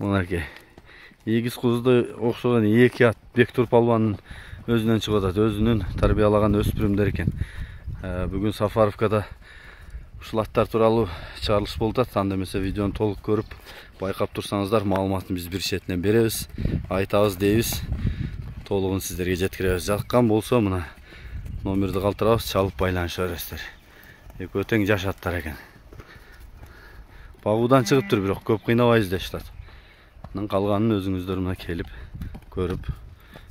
Мынакей. Егіз құзды оқшаған екі ат Бектур палуанның өзінен шығып атат, өзінің тарбиялаган өспүрүмдөр экен. Бүгін Сафаровкада ушул аттар тууралуу чыгарылыш болуп атат. Анда эмесе видеону толук көрүп, байкап турсаңыздар, маалыматын биз бир четинен беребиз, айтабыз дейбиз. Толугун сиздерге жеткиребиз. Жаккан болсо мына номерди калтырабыз, чалып байланыша бересиздер. Экөө тең жаш аттар экен. Багуудан чыгыптыр, бирок көп кыйнабай издешип атат. Анан калганын өзүңүздөр мына келип көрүп,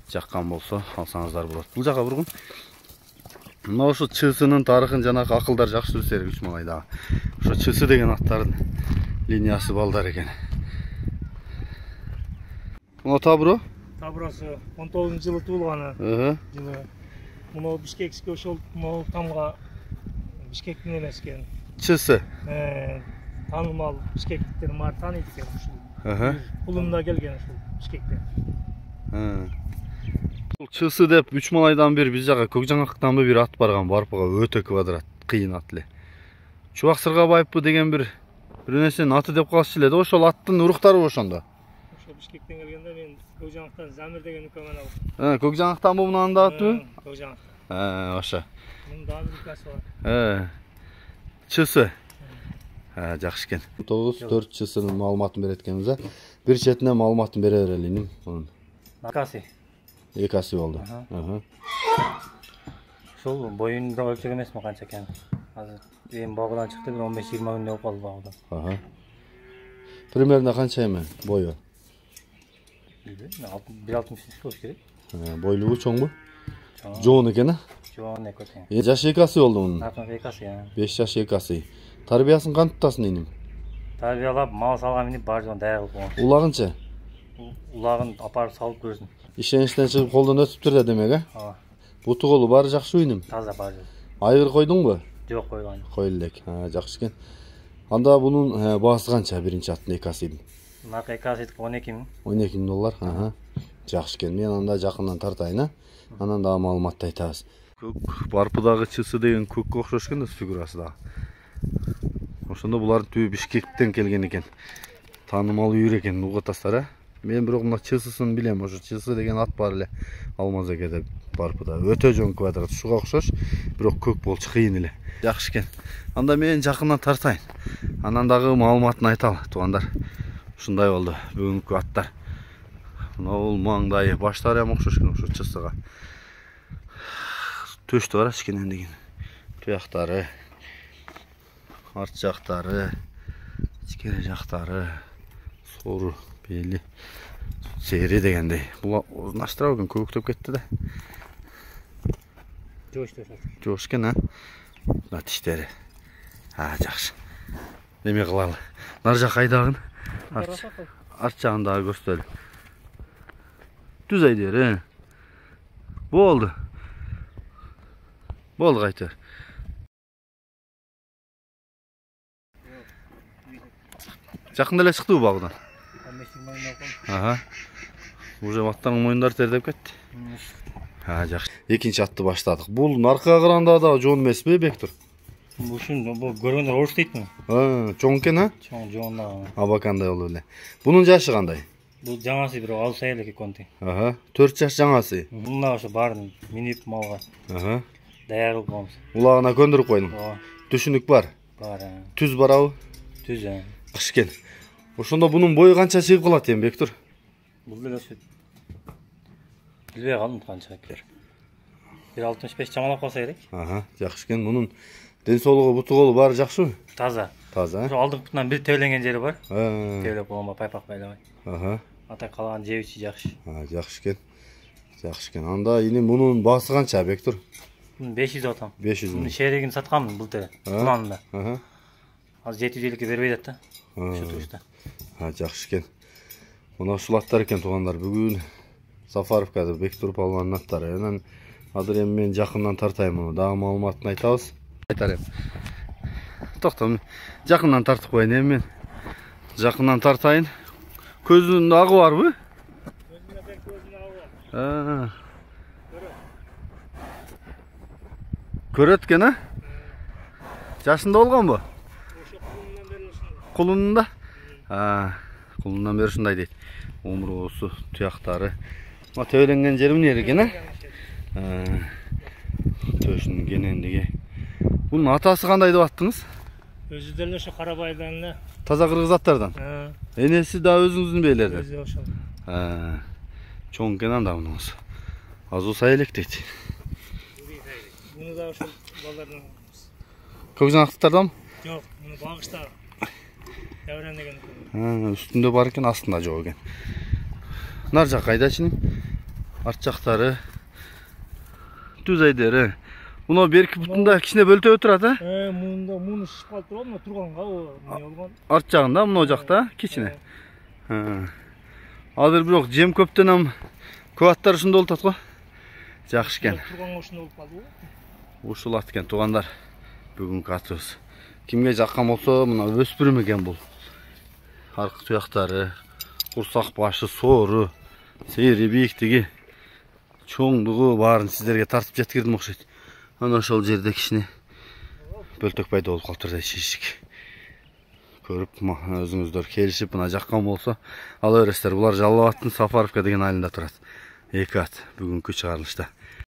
жаккан болсо алсаңыздар болот. Бул жака бургун. Мына ошо чысынын тарыхын жанакы акылдар жакшы билсер, 3 малайдагы. Ошо чысы деген аттардын линиясы балдар экен. Мына табро? Табросы 19-жылы туулганы. Жылы. Мына Бишкекке ошол тамга Бишкектин эмес экен. Чысы. Таанымал бишкектиктер мар тааныйт экен ушул. Кулунда келген ушул Бишкекте. Бул чысы деп 3 малайдан бир биз жака Көкжаңактанбы бир ат барган, барпыга өтө квадрат, кыйын ат эле. Чубак Сыргабаевпы деген бир нерсенин аты деп калчу эле да, ошол аттын уруктары ошондо. Ошо Бишкектен келгенде мен Көкжаңактан Замир деген үкөмөн алдым. Көкжаңактанбы мунун да аты? Көкжаңактан. Ошо. Мунун да бир үкөсү бар. Чысы. Жакшы экен. 9-4 чысынын маалыматын берет экенбиз. Бир четине маалыматын бере берелиним. Акаси. Экаси болду. Ошол боюнда өлчөк эмесми канча экен. Азыр эми багыдан чыкты, 15-20 күндө болуп калды багыдан. Примерно канча эме бою? 1.63 болуш керек. Бойлугу чоңбу? Жоон экен, Жоон эко тең. Жаш экаси болду мунун. Экаси, 5 жаш экаси. Тарбиясын кантип тутасың иним? Тарбиялап, мал салган минип бар жон даяр кылып койгон. Улагынча? Улагын апарып салып көрсүн. Ишеничтен чыгып колдон өтүптүр да демек, Буту колу баары жакшы иним. Таза бар. Айгыр койдуңбу? Жок, койгон. Койлу элек. Жакшы экен. Анда бунун баасы канча биринчи аттын экасынын? Мына экасыдыкы 12 000. 12 000 доллар. Жакшы экен. Мен анда жакындан тартайын, анан дагы маалыматты айтабыз. Көк барпыдагы чысы деген көккө окшош экен да фигурасы дагы. Ошондо булар түбү Бишкектен келген экен. Таанымал үйүр экен угатастар, Мен бирок мына чысысын билем. Ошо чысы деген ат бар эле Алмазакеде барпыда. Өтө жон квадрат, ушуга окшош, бирок көк болчу, кыйын эле. Жакшы экен. Анда мен жакындан тартайын. Анан дагы маалыматын айталы, туугандар. Ушундай болду бүгүнкү аттар. Мына бул маңдайы, баштары ham окшош экен ошо чысыга. Төштү кара кичинен деген. Туяктары, арт жактары, ичкери жактары, сору, бели, сери дегендей. Бул узунаштыра экен, көбүктөп кетти да. Жош экен, Мына тиштери. Жакшы. Эме кылалы. Нар жак айдагын. Арт жагын дагы көрсөтөлү. Түз айдер, Болду. Болду кайтыр. Жакында эле чыктыбы багыдан? 15-20 Уже аттардын моюндары тердеп кетти. Жакшы. Экинчи атты баштадык. Бул наркага караганда да жоон эмеспи, Бектур? Ушун бул көргөндөр оруч дейтми? Чоң экен, Чоң, жоон да. Абакандай болуп эле. Бунун жашы кандай? Бул жаңасы бирок алыс эле конти. 4 жаш жаңасы. Мына ошо баарын минип малга. Даяр кылып коебуз. Улагына көндүрүп койдуң. Түшүнүк бар. Бар. Түз барабы? Түз. Жакшы экен. Ошондо бунун бою канча чыгып калат эми, Бектур? Бул деле ошо. Билбей калдым канча экен. 1.65 чамалап калса керек. Жакшы экен. Мунун ден соолугу, буту колу баары жакшыбы? Таза. Таза. Ошо алдыңкы бутунан бир тебленген жери бар. Теблеп койгонго пайпак байлабай. Ата калаган жебичи жакшы. Жакшы экен. Жакшы экен. Анда эми мунун баасы канча, Бектур? 500 атам. 500 миң. Шерегин сатканмын бул тере. Тунанында. Азыр 750-ке бербей атты. Ошо турушта. Жакшы экен. Мына ушул аттар экен, туугандар. Бүгүн Сафаровкада Бектур палуандын аттары. Анан азыр эми мен жакындан тартайм муну. Дагы маалыматын айтабыз. Айтар эм. Токтом, жакындан тартып коеюн эми мен. Жакындан тартайын. Көзүнүн агы барбы? Көзүнүн агы бар. Көрөт экен, Жашында болгонбу? Ошо кулунунан бери ушунда. Кулунунда? Kulundan beri şunday deydi. Omurgosu, tuyaqtары. Ama töylengen jeri mine eкен, ha? Төшünün genendigi. Bunun atası qanday деп attыңыз? Өзі дәл ошо Карабайдан эле. Таза кыргыз аттардан. Энеси да өзүңүздүн бейлерден. Өзү ошол. Чоң экен анда мунуңуз. Азуу сай элек дейт. Буну да ошол балдардын. Көк жанактардан? Жок, муну багышта. Дәвран деген. Үстүндө бар экен, астында жок экен. Нар жак кайдачы? Арт жактары түз айдары. Муну берки бутунда кичине бөлтө турат, а? Муну шишип калып турат, муну турганга эмне болгон? Арт жагында, муну жакта кичине. Азыр бирок жем көптөн көп аттар ушунда болуп атат го. Жакшы экен. Турганга ушунда болуп калды го. Ушул ат экен туугандар. Бүгүнкү атыбыз. Кимге жаккан болсо, мына өспүрүм экен бул. Аркы туяктары, курсак башы, соору, сейри бийиктиги, чоңдугу баарын сиздерге тартып жеткирдим окшойт. Ана ошол жерде кичине бөлтөк пайда болуп калыптыр да шишик. Көрүп, өзүңүздөр келишип, мына жаккан болсо, ала бересиздер. Булар Жалал Абадтын Сафаровка деген айылында турат. Эки ат бүгүнкү чыгарылышта.